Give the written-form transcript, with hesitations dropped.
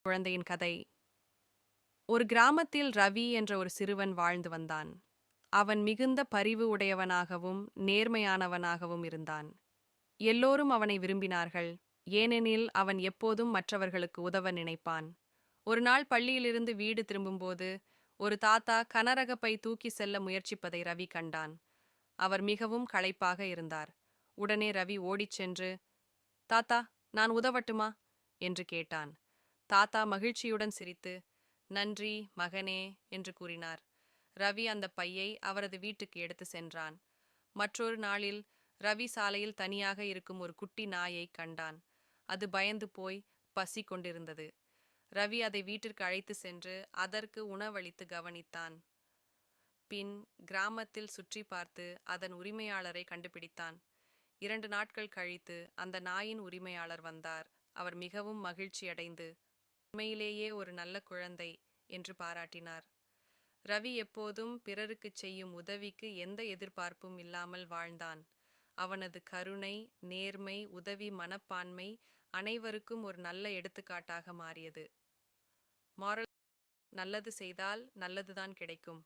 குழந்தையின் கதை. ஒரு கிராமத்தில் ரவி என்ற ஒரு சிறுவன் வாழ்ந்து வந்தான். அவன் மிகுந்த பரிவு உடையவனாகவும் நேர்மையானவனாகவும் இருந்தான். எல்லோரும் அவனை விரும்பினார்கள், ஏனெனில் அவன் எப்போதும் மற்றவர்களுக்கு உதவ நினைப்பான். ஒரு நாள் பள்ளியிலிருந்து வீடு திரும்பும்போது ஒரு தாத்தா கனரக பை தூக்கி செல்ல முயற்சிப்பதை ரவி கண்டான். அவர் மிகவும் களைப்பாக இருந்தார். உடனே ரவி ஓடிச் சென்று, தாத்தா, நான் உதவட்டுமா என்று கேட்டான். தாத்தா மகிழ்ச்சியுடன் சிரித்து, நன்றி மகனே என்று கூறினார். ரவி அந்த பையை அவரது வீட்டுக்கு எடுத்து சென்றான். மற்றொரு நாளில் ரவி சாலையில் தனியாக இருக்கும் ஒரு குட்டி நாயை கண்டான். அது பயந்து போய் பசி கொண்டிருந்தது. ரவி அதை வீட்டிற்கு அழைத்து சென்று அதற்கு உணவளித்து கவனித்தான். பின் கிராமத்தில் சுற்றி பார்த்து அதன் உரிமையாளரை கண்டுபிடித்தான். 2 நாட்கள் கழித்து அந்த நாயின் உரிமையாளர் வந்தார். அவர் மிகவும் மகிழ்ச்சியடைந்து, உண்மையிலேயே ஒரு நல்ல குழந்தை என்று பாராட்டினார். ரவி எப்போதும் பிறருக்குச் செய்யும் உதவிக்கு எந்த எதிர்பார்ப்பும் இல்லாமல் வாழ்ந்தான். அவனது கருணை, நேர்மை, உதவி மனப்பான்மை அனைவருக்கும் ஒரு நல்ல எடுத்துக்காட்டாக மாறியது. மாரல்: நல்லது செய்தால் நல்லதுதான் கிடைக்கும்.